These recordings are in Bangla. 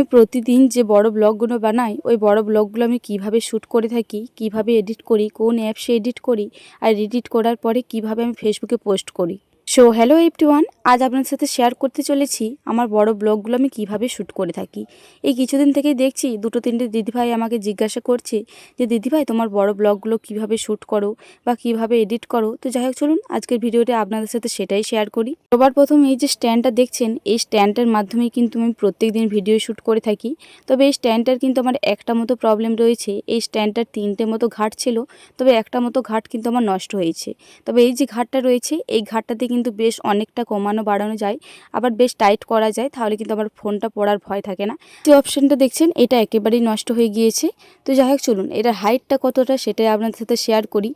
আমি প্রতিদিন যে বড় ব্লগগুলো বানাই ওই বড় ব্লগগুলো আমি কিভাবে শ্যুট করে থাকি, কিভাবে এডিট করি, কোন অ্যাপসে এডিট করি আর এডিট করার পরে কিভাবে আমি ফেসবুকে পোস্ট করি। সো হ্যালো এভরিওয়ান, আজ আপনার সাথে শেয়ার করতে চলেছি আমার বড় ব্লগগুলো আমি কিভাবে শ্যুট করে থাকি। এই কিছুদিন থেকেই দেখছি দুটো তিনটে দিদিভাই আমাকে জিজ্ঞাসা করছে যে দিদিভাই তোমার বড় ব্লগগুলো কিভাবে শ্যুট করো বা কিভাবে এডিট করো। তো যাই হোক, চলুন আজকের ভিডিওতে আপনাদের সাথে সেটাই শেয়ার করি। সবার প্রথম এই যে স্ট্যান্ডটা দেখছেন, এই স্ট্যান্ডটার মাধ্যমেই কিন্তু আমি প্রত্যেকদিন ভিডিও শ্যুট করে থাকি। তবে এই স্ট্যান্ডটার কিন্তু আমার একটা মতো প্রবলেম রয়েছে। এই স্ট্যান্ডটার তিনটে মতো ঘাট ছিল, তবে একটা মতো ঘাট কিন্তু আমার নষ্ট হয়েছে। তবে এই যে ঘাটটা রয়েছে এই ঘাটটাতে কিন্তু বেশ অনেকটা কমানো বাড়ানো যায়, আবার বেশ টাইট করা যায়, তাহলে কিন্তু আমার ফোনটা পড়ার ভয় থাকে না। যে অপশানটা দেখছেন এটা একেবারেই নষ্ট হয়ে গিয়েছে। তো যাই হোক, চলুন এটার হাইটটা কতটা সেটাই আপনাদের সাথে শেয়ার করি।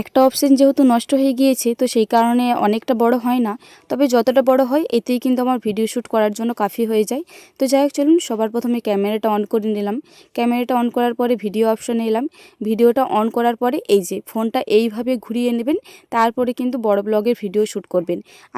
একটা অপশান যেহেতু নষ্ট হয়ে গিয়েছে তো সেই কারণে অনেকটা বড় হয় না, তবে যতটা বড় হয় এতেই কিন্তু আমার ভিডিও শ্যুট করার জন্য কাফি হয়ে যায়। তো যাই হোক, চলুন সবার প্রথমে ক্যামেরাটা অন করে নিলাম। ক্যামেরাটা অন করার পরে ভিডিও অপশানে এলাম। ভিডিওটা অন করার পরে এই যে ফোনটা এইভাবে ঘুরিয়ে নেবেন, তারপরে কিন্তু বড় ব্লগের ভিডিও শ্যুট করবেন।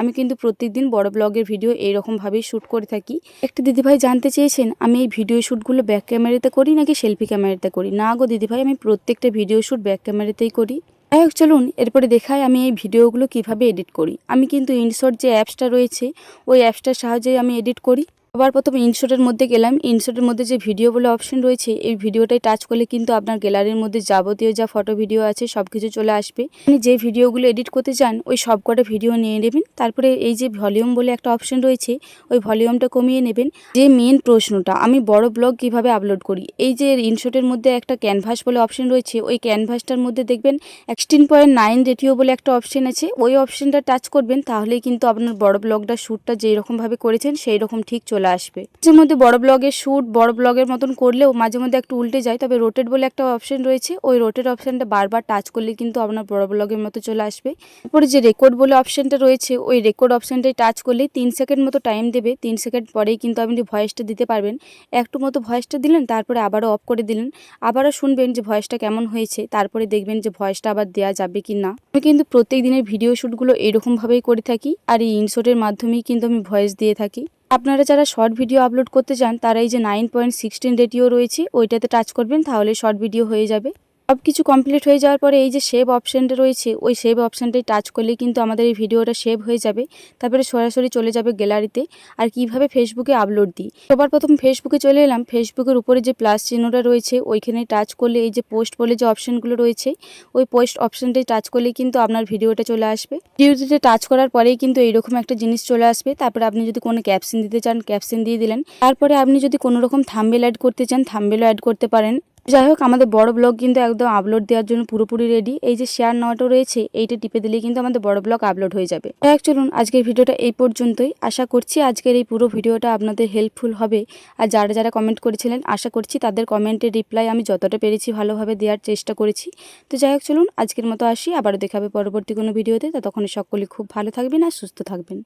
আমি কিন্তু প্রত্যেকদিন বড় ব্লগের ভিডিও এইরকমভাবেই শ্যুট করে থাকি। একটা দিদিভাই জানতে চেয়েছেন আমি এই ভিডিও শ্যুটগুলো ব্যাক ক্যামেরাতে করি নাকি সেলফি ক্যামেরাতে করি। না গো দিদিভাই, আমি প্রত্যেকটা ভিডিও শ্যুট ব্যাক ক্যামেরাতেই করি। যাই হোক, চলুন এরপরে দেখাই আমি এই ভিডিওগুলো কিভাবে এডিট করি। আমি কিন্তু ইনশট যে অ্যাপসটা রয়েছে ওই অ্যাপসটার সাহায্যে আমি এডিট করি। আবার প্রথমে ইনশটের মধ্যে গেলাম। ইনশটের মধ্যে যে ভিডিও বলে অপশন রয়েছে এই ভিডিওটাই টাচ করলে কিন্তু আপনার গ্যালারির মধ্যে যাবতীয় যা ফটো ভিডিও আছে সব কিছু চলে আসবে। আপনি যে ভিডিওগুলো এডিট করতে চান ওই সবকটা ভিডিও নিয়ে নেবেন। তারপরে এই যে ভলিউম বলে একটা অপশন রয়েছে ওই ভলিউমটা কমিয়ে নেবেন। যে মেন প্রশ্নটা, আমি বড় ব্লগ কিভাবে আপলোড করি, এই যে ইনশটের মধ্যে একটা ক্যানভাস বলে অপশন রয়েছে ওই ক্যানভাসটার মধ্যে দেখবেন 16.9 রেটিও বলে একটা অপশন আছে, ওই অপশনটা টাচ করবেন, তাহলেই কিন্তু আপনার বড় ব্লগটা শ্যুটটা যেই রকমভাবে করেছেন সেই রকম ঠিক চলে আসবে। মাঝে মধ্যে বড় ব্লগের শ্যুট বড় ব্লগের মতন করলেও মাঝে মধ্যে একটু উল্টে যায়, তবে রোটেট বলে একটা অপশন রয়েছে ওই রোটেট অপশনটা বারবার টাচ করলে কিন্তু আপনার বড় ব্লগের মতো চলে আসবে। তারপরে যে রেকর্ড বলে অপশনটা রয়েছে ওই রেকর্ড অপশনটাই টাচ করলে 3 সেকেন্ড মতো টাইম দেবে। 3 সেকেন্ড পরেই কিন্তু আপনি ভয়েসটা দিতে পারবেন। একটু মতো ভয়েসটা দিলেন, তারপরে আবারও অফ করে দিলেন, আবারও শুনবেন যে ভয়েসটা কেমন হয়েছে, তারপরে দেখবেন যে ভয়েসটা আবার দেওয়া যাবে কি না। আমি কিন্তু প্রত্যেক দিনের ভিডিও শ্যুটগুলো এরকমভাবেই করে থাকি, আর এই ইনশটের মাধ্যমেই কিন্তু আমি ভয়েস দিয়ে থাকি। আপনারা যারা শর্ট ভিডিও আপলোড করতে চান তারা এই যে 9.16 রেটিও রয়েছে ওইটাতে টাচ করবেন, তাহলে শর্ট ভিডিও হয়ে যাবে। সব কিছু কমপ্লিট হয়ে যাওয়ার পরে এই যে সেভ অপশানটা রয়েছে ওই সেভ অপশানটাই টাচ করলেই কিন্তু আমাদের এই ভিডিওটা সেভ হয়ে যাবে। তারপরে সরাসরি চলে যাবে গ্যালারিতে। আর কিভাবে ফেসবুকে আপলোড দিই, সবার প্রথম ফেসবুকে চলে এলাম। ফেসবুকের উপরে যে প্লাস চিহ্নটা রয়েছে ওইখানে টাচ করলে এই যে পোস্ট বলে যে অপশানগুলো রয়েছে ওই পোস্ট অপশানটাই টাচ করলেই কিন্তু আপনার ভিডিওটা চলে আসবে। ভিডিওতে টাচ করার পরেই কিন্তু এইরকম একটা জিনিস চলে আসবে। তারপরে আপনি যদি কোনো ক্যাপশন দিতে চান ক্যাপশন দিয়ে দিলেন। তারপরে আপনি যদি কোনো রকম থাম্বনেল অ্যাড করতে চান থাম্বনেলও অ্যাড করতে পারেন। যাই হোক, আমাদের বড় ব্লগ কিন্তু একদম আপলোড দেওয়ার জন্য পুরোপুরি রেডি। এই যে শেয়ার নাওটা রয়েছে এইটা টিপে দিলেই কিন্তু আমাদের বড় ব্লগ আপলোড হয়ে যাবে। যাই হোক, চলুন আজকের ভিডিওটা এই পর্যন্তই। আশা করছি আজকের এই পুরো ভিডিওটা আপনাদের হেল্পফুল হবে। আর যারা যারা কমেন্ট করেছিলেন আশা করছি তাদের কমেন্টের রিপ্লাই আমি যতটা পেরেছি ভালোভাবে দেওয়ার চেষ্টা করেছি। তো যাই হোক, চলুন আজকের মতো আসি, আবারও দেখাবে পরবর্তী কোনো ভিডিওতে। ততক্ষণ সকলে খুব ভালো থাকবেন আর সুস্থ থাকবেন।